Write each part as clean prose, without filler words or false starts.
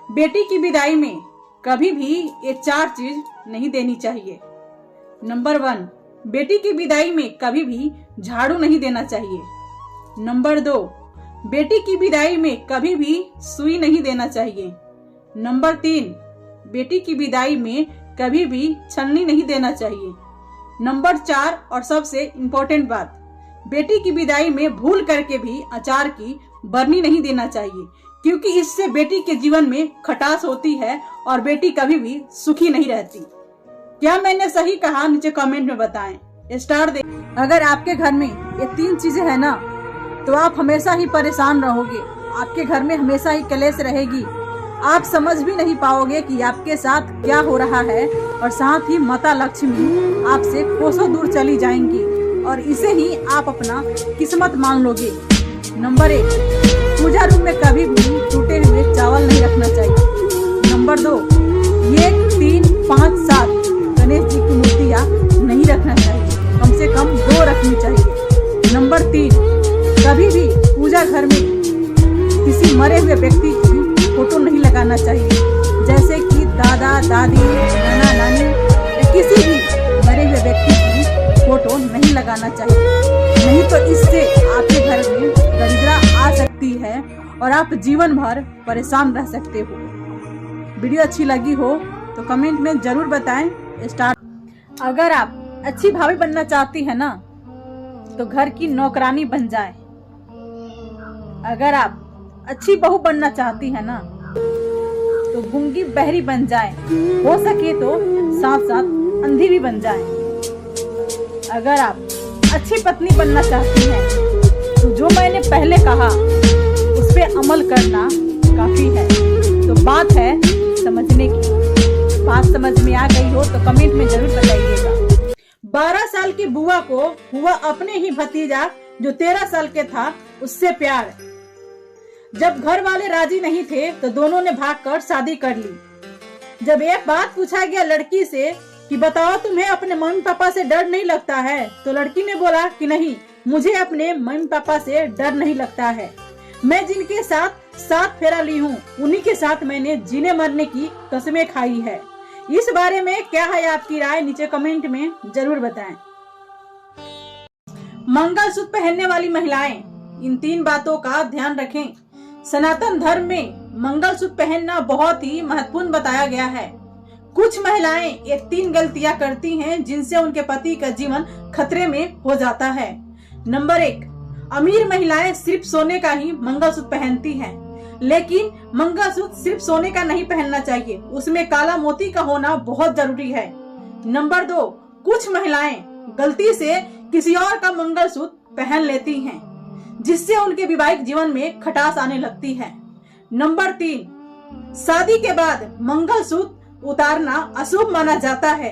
बेटी की विदाई में कभी भी ये 4 चीज नहीं देनी चाहिए। नंबर 1, बेटी की विदाई में कभी भी झाड़ू नहीं देना चाहिए। नंबर 2, बेटी की विदाई में कभी भी सुई नहीं देना चाहिए। नंबर 3, बेटी की विदाई में कभी भी छलनी नहीं देना चाहिए। नंबर 4 और सबसे इम्पोर्टेंट बात, बेटी की विदाई में भूल करके भी अचार की बरनी नहीं देना चाहिए, क्योंकि इससे बेटी के जीवन में खटास होती है और बेटी कभी भी सुखी नहीं रहती। क्या मैंने सही कहा? नीचे कमेंट में बताएं। स्टार दे। अगर आपके घर में ये 3 चीजें है ना, तो आप हमेशा ही परेशान रहोगे, आपके घर में हमेशा ही कलेश रहेगी, आप समझ भी नहीं पाओगे कि आपके साथ क्या हो रहा है, और साथ ही माता लक्ष्मी आपसे कोसों दूर चली जाएंगी और इसे ही आप अपना किस्मत मान लोगे। नंबर 1, पूजा रूम में कभी भी टूटे हुए चावल नहीं रखना चाहिए। नंबर 2, 1, 3, 5, 7 गणेश जी की मूर्तियाँ नहीं रखना चाहिए, कम से कम 2 रखनी चाहिए। नंबर 3, कभी भी पूजा घर में किसी मरे हुए व्यक्ति की फोटो नहीं लगाना चाहिए, जैसे कि दादा दादी, नाना नानी या किसी भी मरे हुए व्यक्ति की फोटो नहीं लगाना चाहिए। नहीं तो इससे आपके घर में दरिद्रता आ सकती है और आप जीवन भर परेशान रह सकते हो। वीडियो अच्छी लगी हो तो कमेंट में जरूर बताएं। स्टार्ट। अगर आप अच्छी भाभी बनना चाहती है ना, तो घर की नौकरानी बन जाए। अगर आप अच्छी बहू बनना चाहती है ना, तो गूंगी बहरी बन जाए, हो सके तो साथ साथ अंधी भी बन जाए। अगर आप अच्छी पत्नी बनना चाहती हैं, तो जो मैंने पहले कहा उस पे अमल करना काफी है। तो बात है समझने की। बात समझ में आ गई हो तो कमेंट में जरूर बताइएगा। 12 साल की बुआ को हुआ अपने ही भतीजा जो 13 साल के था उससे प्यार। जब घर वाले राजी नहीं थे तो दोनों ने भागकर शादी कर ली। जब एक बात पूछा गया लड़की से कि बताओ तुम्हें अपने मम्मी पापा से डर नहीं लगता है, तो लड़की ने बोला कि नहीं, मुझे अपने मम्मी पापा से डर नहीं लगता है। मैं जिनके साथ 7 फेरा ली हूँ, उन्हीं के साथ मैंने जीने मरने की कसमें खाई है। इस बारे में क्या है आपकी राय? नीचे कमेंट में जरूर बताएं। मंगलसूत्र पहनने वाली महिलाएं इन 3 बातों का ध्यान रखें। सनातन धर्म में मंगलसूत्र पहनना बहुत ही महत्वपूर्ण बताया गया है। कुछ महिलाएं ये 3 गलतियां करती हैं जिनसे उनके पति का जीवन खतरे में हो जाता है। नंबर 1, अमीर महिलाएं सिर्फ सोने का ही मंगलसूत्र पहनती हैं, लेकिन मंगलसूत्र सिर्फ सोने का नहीं पहनना चाहिए, उसमें काला मोती का होना बहुत जरूरी है। नंबर 2, कुछ महिलाएं गलती से किसी और का मंगलसूत्र पहन लेती हैं, जिससे उनके वैवाहिक जीवन में खटास आने लगती है। नंबर 3, शादी के बाद मंगलसूत्र उतारना अशुभ माना जाता है।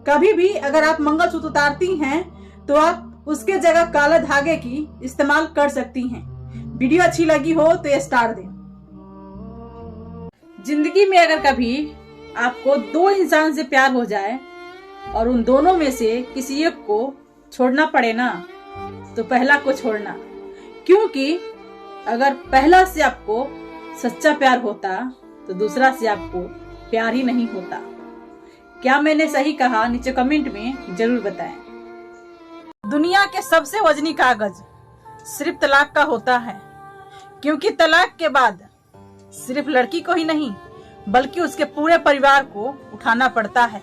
कभी भी अगर आप मंगलसूत्र उतारती हैं तो आप उसके जगह काले धागे की इस्तेमाल कर सकती हैं। वीडियो अच्छी लगी हो तो ये स्टार दें। जिंदगी में अगर कभी आपको 2 इंसान से प्यार हो जाए और उन दोनों में से किसी एक को छोड़ना पड़े ना, तो पहला को छोड़ना, क्योंकि अगर पहला से आपको सच्चा प्यार होता तो दूसरा से आपको प्यार ही नहीं होता। क्या मैंने सही कहा? नीचे कमेंट में जरूर बताएं। दुनिया के सबसे वजनी कागज सिर्फ तलाक का होता है, क्योंकि तलाक के बाद सिर्फ लड़की को ही नहीं बल्कि उसके पूरे परिवार को उठाना पड़ता है।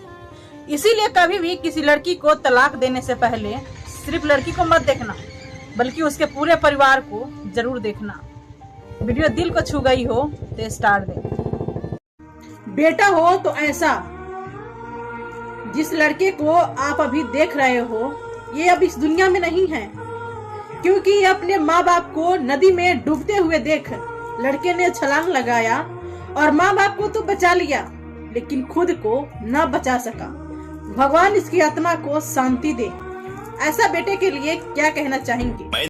इसीलिए कभी भी किसी लड़की को तलाक देने से पहले सिर्फ लड़की को मत देखना, बल्कि उसके पूरे परिवार को जरूर देखना। वीडियो दिल को छू गई हो तो स्टार दे। बेटा हो तो ऐसा, जिस लड़के को आप अभी देख रहे हो ये अब इस दुनिया में नहीं है, क्योंकि ये अपने माँ बाप को नदी में डूबते हुए देख लड़के ने छलांग लगाया और माँ बाप को तो बचा लिया, लेकिन खुद को न बचा सका। भगवान इसकी आत्मा को शांति दे। ऐसा बेटे के लिए क्या कहना चाहेंगे?